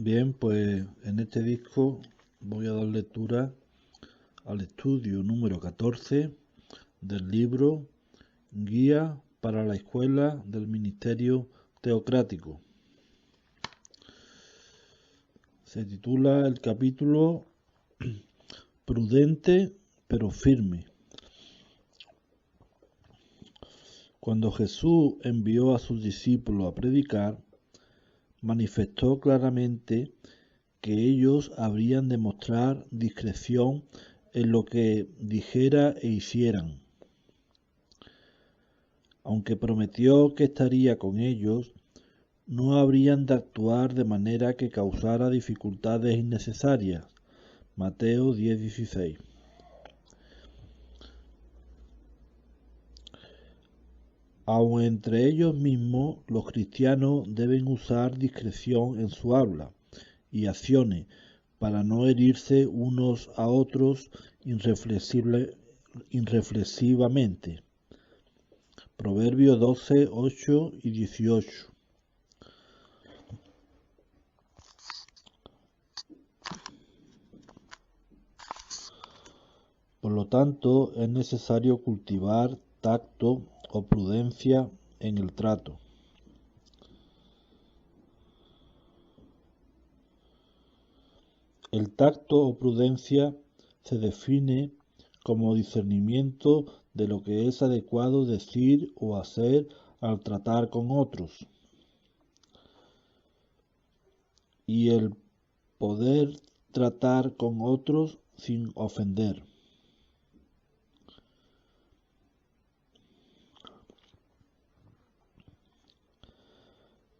Bien, pues en este disco voy a dar lectura al estudio número 14 del libro Guía para la Escuela del Ministerio Teocrático. Se titula el capítulo Prudente pero firme. Cuando Jesús envió a sus discípulos a predicar, manifestó claramente que ellos habrían de mostrar discreción en lo que dijera e hicieran. Aunque prometió que estaría con ellos, no habrían de actuar de manera que causara dificultades innecesarias. Mateo 10:16. Aun entre ellos mismos, los cristianos deben usar discreción en su habla y acciones para no herirse unos a otros irreflexivamente. Proverbios 12, 8 y 18. Por lo tanto, es necesario cultivar tacto o prudencia en el trato. El tacto o prudencia se define como discernimiento de lo que es adecuado decir o hacer al tratar con otros, y el poder tratar con otros sin ofender.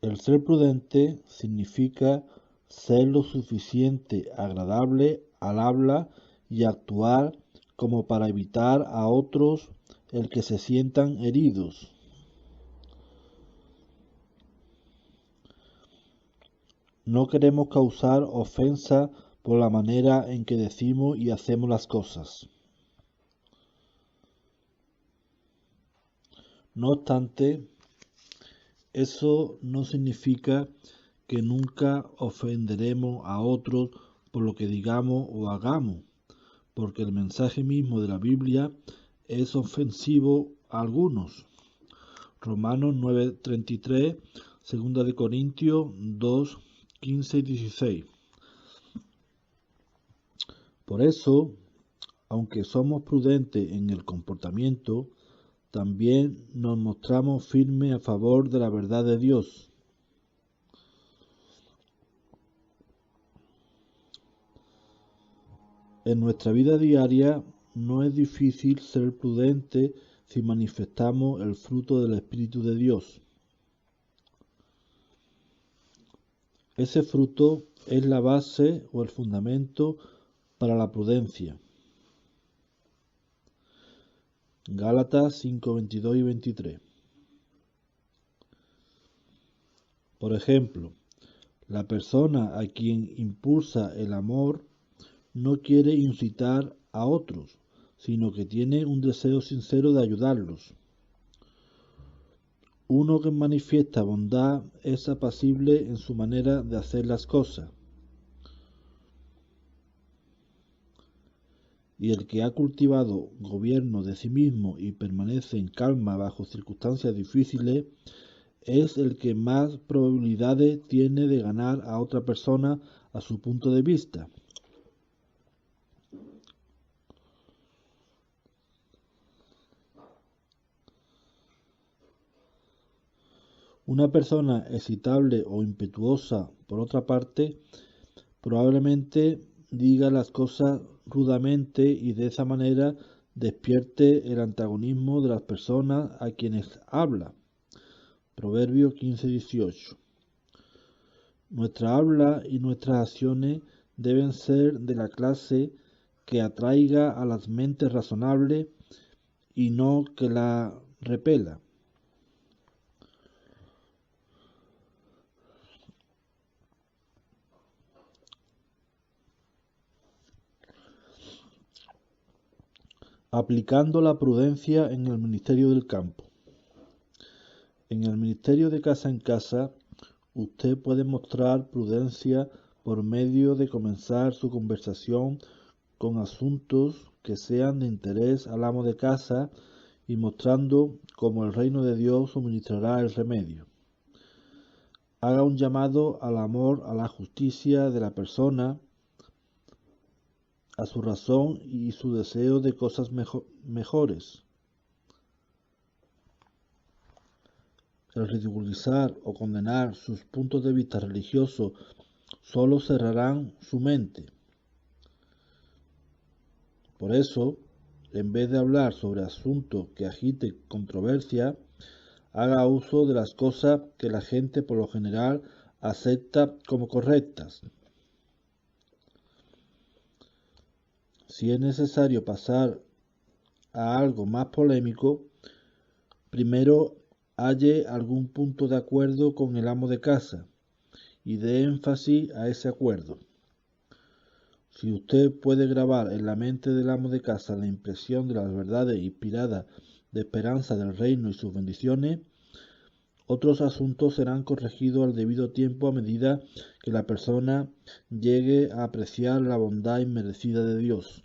El ser prudente significa ser lo suficiente agradable al habla y actuar como para evitar a otros el que se sientan heridos. No queremos causar ofensa por la manera en que decimos y hacemos las cosas. No obstante, eso no significa que nunca ofenderemos a otros por lo que digamos o hagamos, porque el mensaje mismo de la Biblia es ofensivo a algunos. Romanos 9:33, 2 de Corintios 2:15 y 16. Por eso, aunque somos prudentes en el comportamiento, también nos mostramos firmes a favor de la verdad de Dios. En nuestra vida diaria no es difícil ser prudente si manifestamos el fruto del Espíritu de Dios. Ese fruto es la base o el fundamento para la prudencia. Gálatas 5:22 y 23. Por ejemplo, la persona a quien impulsa el amor no quiere incitar a otros, sino que tiene un deseo sincero de ayudarlos. Uno que manifiesta bondad es apacible en su manera de hacer las cosas. Y el que ha cultivado gobierno de sí mismo y permanece en calma bajo circunstancias difíciles, es el que más probabilidades tiene de ganar a otra persona a su punto de vista. Una persona excitable o impetuosa, por otra parte, probablemente diga las cosas rudamente y de esa manera despierte el antagonismo de las personas a quienes habla. Proverbio 15:18. Nuestra habla y nuestras acciones deben ser de la clase que atraiga a las mentes razonables y no que la repela. Aplicando la prudencia en el ministerio del campo. En el ministerio de casa en casa, usted puede mostrar prudencia por medio de comenzar su conversación con asuntos que sean de interés al amo de casa y mostrando cómo el reino de Dios suministrará el remedio. Haga un llamado al amor, a la justicia de la persona, a su razón y su deseo de cosas mejores. El ridiculizar o condenar sus puntos de vista religiosos solo cerrarán su mente. Por eso, en vez de hablar sobre asuntos que agiten controversia, haga uso de las cosas que la gente por lo general acepta como correctas. Si es necesario pasar a algo más polémico, primero halle algún punto de acuerdo con el amo de casa y dé énfasis a ese acuerdo. Si usted puede grabar en la mente del amo de casa la impresión de las verdades inspiradas de esperanza del reino y sus bendiciones, otros asuntos serán corregidos al debido tiempo a medida que la persona llegue a apreciar la bondad inmerecida de Dios.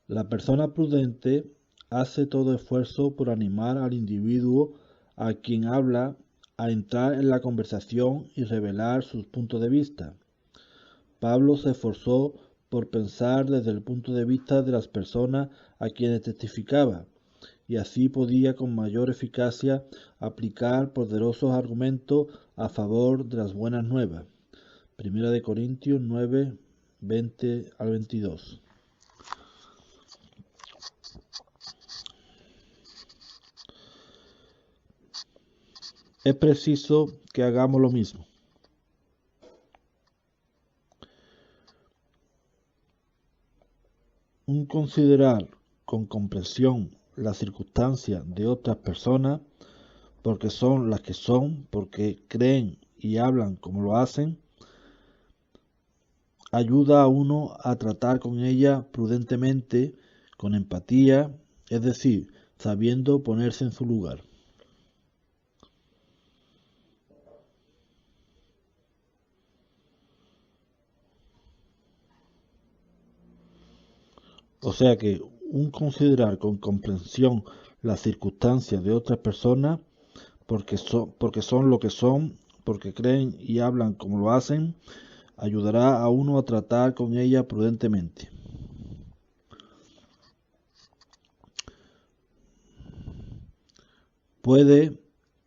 La persona prudente hace todo esfuerzo por animar al individuo a quien habla a entrar en la conversación y revelar sus puntos de vista. Pablo se esforzó por pensar desde el punto de vista de las personas a quienes testificaba, y así podía con mayor eficacia aplicar poderosos argumentos a favor de las buenas nuevas. 1 Corintios 9, 20 al 22. Es preciso que hagamos lo mismo. Un considerar con comprensión las circunstancias de otras personas, porque son las que son, porque creen y hablan como lo hacen, ayuda a uno a tratar con ellas prudentemente, con empatía, es decir, sabiendo ponerse en su lugar. O sea que un considerar con comprensión las circunstancias de otras personas, porque son lo que son, porque creen y hablan como lo hacen, ayudará a uno a tratar con ella prudentemente. Puede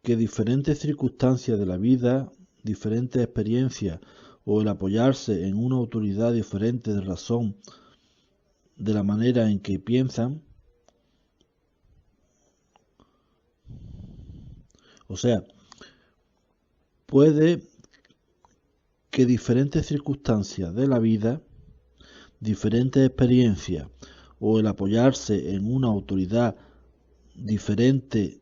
que diferentes circunstancias de la vida, diferentes experiencias o el apoyarse en una autoridad diferente de razón de la manera en que piensan, o sea, puede que diferentes circunstancias de la vida, diferentes experiencias o el apoyarse en una autoridad diferente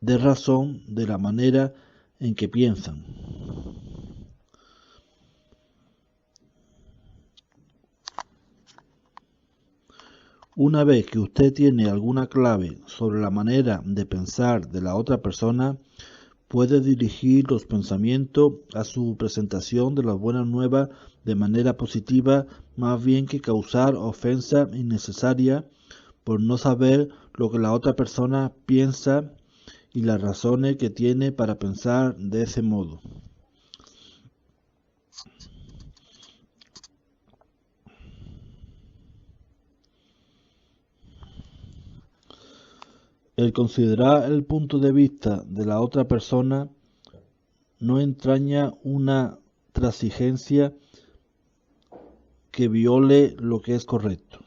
de razón de la manera en que piensan. Una vez que usted tiene alguna clave sobre la manera de pensar de la otra persona, puede dirigir los pensamientos a su presentación de las buenas nuevas de manera positiva, más bien que causar ofensa innecesaria por no saber lo que la otra persona piensa y las razones que tiene para pensar de ese modo. El considerar el punto de vista de la otra persona no entraña una transigencia que viole lo que es correcto.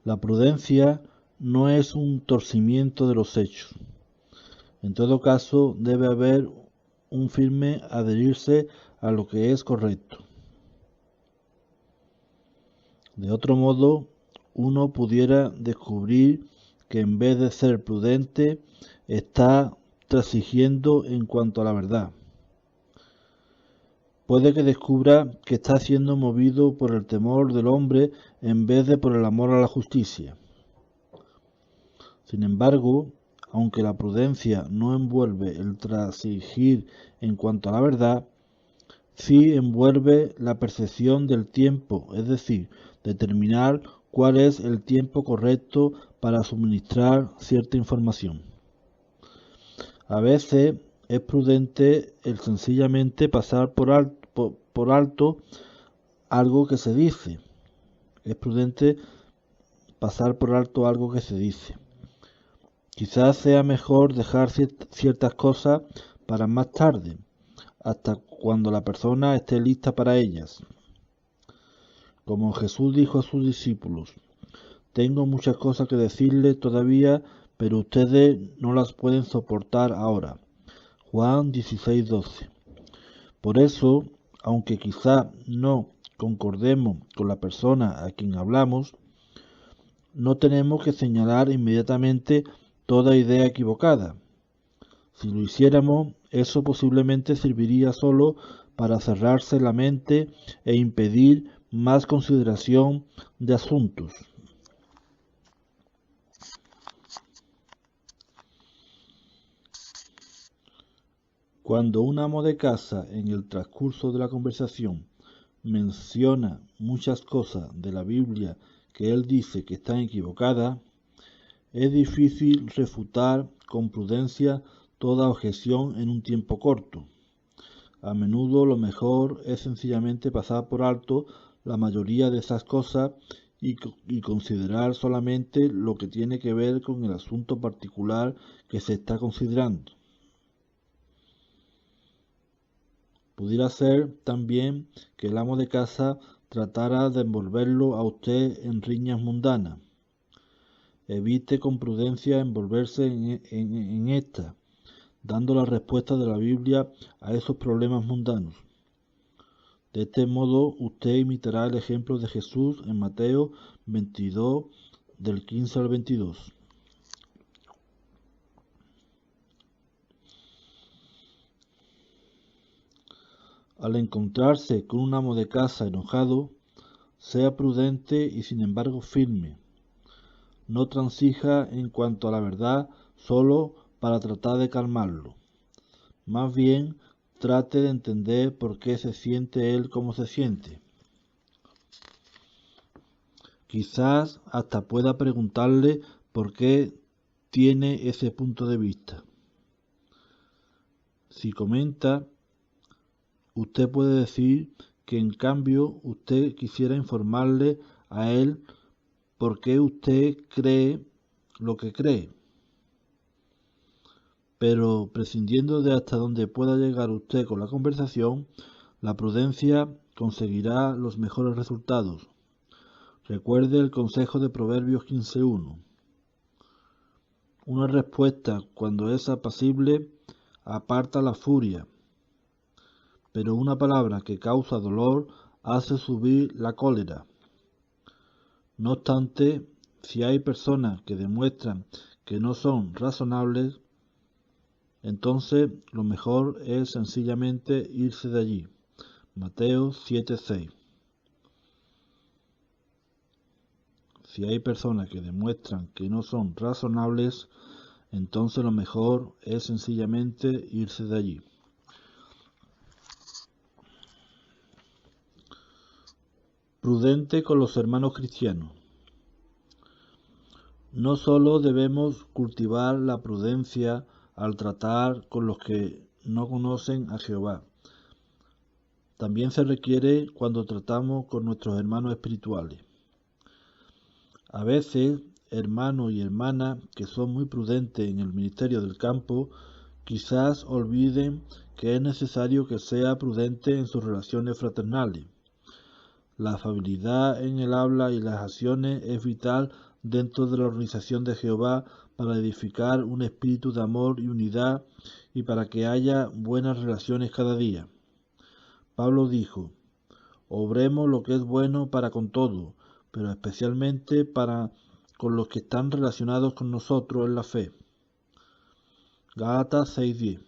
La prudencia no es un torcimiento de los hechos. En todo caso, debe haber un firme adherirse a lo que es correcto. De otro modo, uno pudiera descubrir que en vez de ser prudente, está transigiendo en cuanto a la verdad. puede que descubra que está siendo movido por el temor del hombre en vez de por el amor a la justicia. Sin embargo, aunque la prudencia no envuelve el transigir en cuanto a la verdad, sí envuelve la percepción del tiempo, es decir, determinar cuál es el tiempo correcto para suministrar cierta información. A veces es prudente el sencillamente pasar por alto algo que se dice. Es prudente pasar por alto algo que se dice. Quizás sea mejor dejar ciertas cosas para más tarde, hasta cuando la persona esté lista para ellas. Como Jesús dijo a sus discípulos, tengo muchas cosas que decirles todavía, pero ustedes no las pueden soportar ahora. Juan 16:12. Por eso, aunque quizá no concordemos con la persona a quien hablamos, no tenemos que señalar inmediatamente toda idea equivocada. Si lo hiciéramos, eso posiblemente serviría solo para cerrarse la mente e impedir más consideración de asuntos. Cuando un amo de casa en el transcurso de la conversación menciona muchas cosas de la Biblia que él dice que están equivocadas, es difícil refutar con prudencia toda objeción en un tiempo corto. A menudo lo mejor es sencillamente pasar por alto la mayoría de esas cosas y considerar solamente lo que tiene que ver con el asunto particular que se está considerando. Pudiera ser también que el amo de casa tratara de envolverlo a usted en riñas mundanas. Evite con prudencia envolverse en esta, dando la respuesta de la Biblia a esos problemas mundanos. De este modo, usted imitará el ejemplo de Jesús en Mateo 22, del 15 al 22. Al encontrarse con un amo de casa enojado, sea prudente y sin embargo firme. No transija en cuanto a la verdad solo para tratar de calmarlo. Más bien, trate de entender por qué se siente él como se siente. Quizás hasta pueda preguntarle por qué tiene ese punto de vista. Si comenta, usted puede decir que en cambio usted quisiera informarle a él por qué usted cree lo que cree. Pero prescindiendo de hasta dónde pueda llegar usted con la conversación, la prudencia conseguirá los mejores resultados. Recuerde el consejo de Proverbios 15:1. Una respuesta, cuando es apacible, aparta la furia, pero una palabra que causa dolor hace subir la cólera. No obstante, si hay personas que demuestran que no son razonables, entonces lo mejor es sencillamente irse de allí. Mateo 7:6. Si hay personas que demuestran que no son razonables, entonces lo mejor es sencillamente irse de allí. Prudente con los hermanos cristianos. No solo debemos cultivar la prudencia al tratar con los que no conocen a Jehová, también se requiere cuando tratamos con nuestros hermanos espirituales. A veces, hermanos y hermanas que son muy prudentes en el ministerio del campo, quizás olviden que es necesario que sea prudente en sus relaciones fraternales. La afabilidad en el habla y las acciones es vital dentro de la organización de Jehová para edificar un espíritu de amor y unidad y para que haya buenas relaciones cada día. Pablo dijo, obremos lo que es bueno para con todos, pero especialmente para con los que están relacionados con nosotros en la fe. Gálatas 6:10.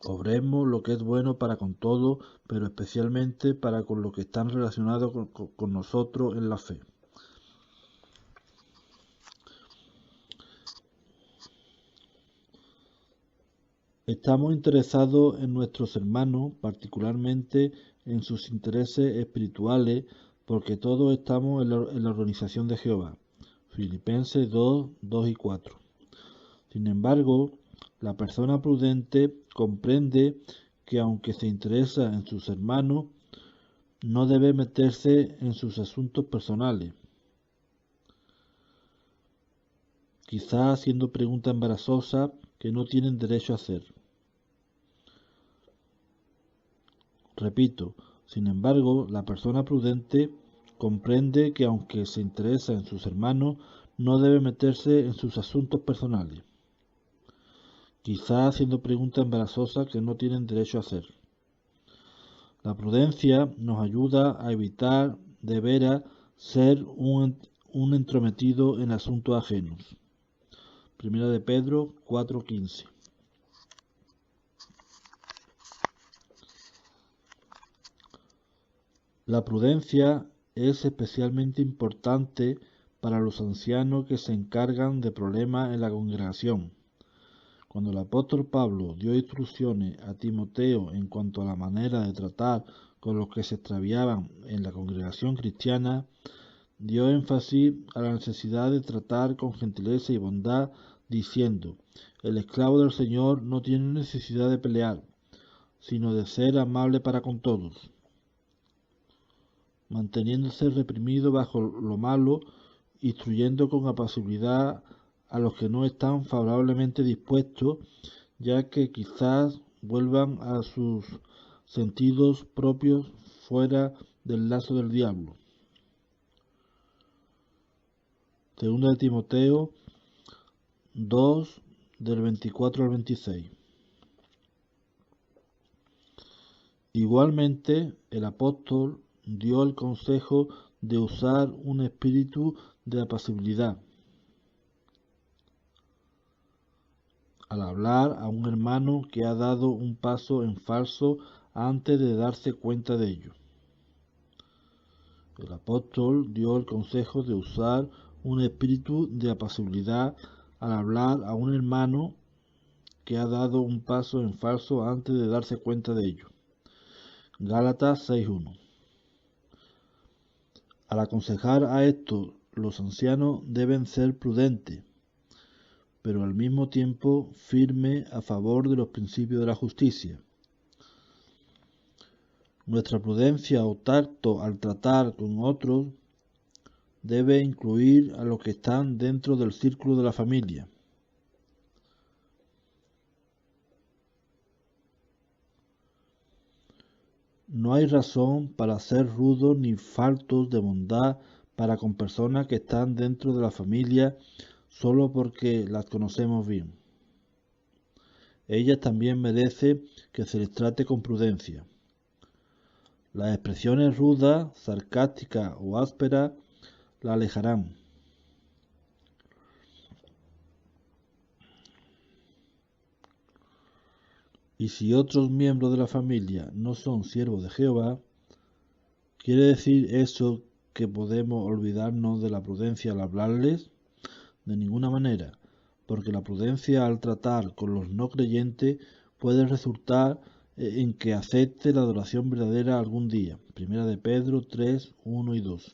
Obremos lo que es bueno para con todos, pero especialmente para con los que están relacionados con nosotros en la fe. Estamos interesados en nuestros hermanos, particularmente en sus intereses espirituales, porque todos estamos en la organización de Jehová. Filipenses 2, 2 y 4. Sin embargo, la persona prudente comprende que aunque se interesa en sus hermanos, no debe meterse en sus asuntos personales, quizás haciendo preguntas embarazosas que no tienen derecho a hacer. Repito, sin embargo, la persona prudente comprende que aunque se interesa en sus hermanos, no debe meterse en sus asuntos personales, quizás haciendo preguntas embarazosas que no tienen derecho a hacer. La prudencia nos ayuda a evitar de veras ser un entrometido en asuntos ajenos. Primera de Pedro 4:15. La prudencia es especialmente importante para los ancianos que se encargan de problemas en la congregación. Cuando el apóstol Pablo dio instrucciones a Timoteo en cuanto a la manera de tratar con los que se extraviaban en la congregación cristiana, dio énfasis a la necesidad de tratar con gentileza y bondad, diciendo: el esclavo del Señor no tiene necesidad de pelear, sino de ser amable para con todos, manteniéndose reprimido bajo lo malo, instruyendo con apacibilidad a los que no están favorablemente dispuestos, ya que quizás vuelvan a sus sentidos propios fuera del lazo del diablo. Segunda de Timoteo 2, del 24 al 26. Igualmente, el apóstol dio el consejo de usar un espíritu de apacibilidad al hablar a un hermano que ha dado un paso en falso antes de darse cuenta de ello. El apóstol dio el consejo de usar un espíritu de apacibilidad al hablar a un hermano que ha dado un paso en falso antes de darse cuenta de ello. Gálatas 6:1. Al aconsejar a esto, los ancianos deben ser prudentes, pero al mismo tiempo firmes a favor de los principios de la justicia. Nuestra prudencia o tacto al tratar con otros debe incluir a los que están dentro del círculo de la familia. No hay razón para ser rudos ni faltos de bondad para con personas que están dentro de la familia solo porque las conocemos bien. Ellas también merecen que se les trate con prudencia. Las expresiones rudas, sarcásticas o ásperas la alejarán. Y si otros miembros de la familia no son siervos de Jehová, ¿quiere decir eso que podemos olvidarnos de la prudencia al hablarles? De ninguna manera, porque la prudencia al tratar con los no creyentes puede resultar en que acepte la adoración verdadera algún día. Primera de Pedro 3, 1 y 2.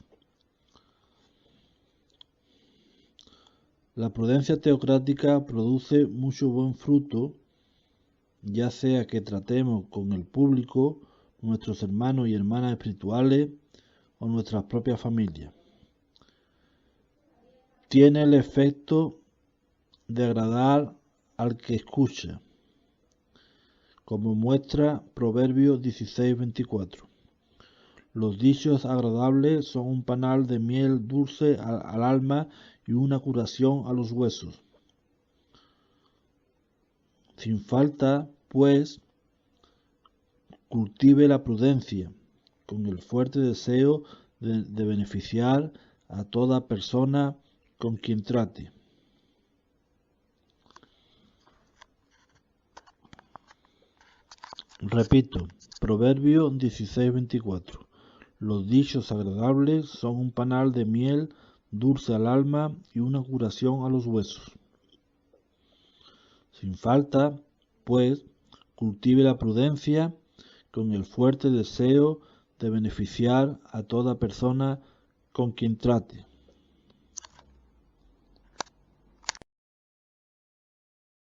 La prudencia teocrática produce mucho buen fruto, ya sea que tratemos con el público, nuestros hermanos y hermanas espirituales o nuestras propias familias. Tiene el efecto de agradar al que escucha, como muestra Proverbios 16:24. Los dichos agradables son un panal de miel dulce al alma y una curación a los huesos. Sin falta, pues, cultive la prudencia, con el fuerte deseo de beneficiar a toda persona con quien trate. Repito, Proverbio 16:24. Los dichos agradables son un panal de miel dulce al alma y una curación a los huesos. Sin falta, pues, cultive la prudencia con el fuerte deseo de beneficiar a toda persona con quien trate.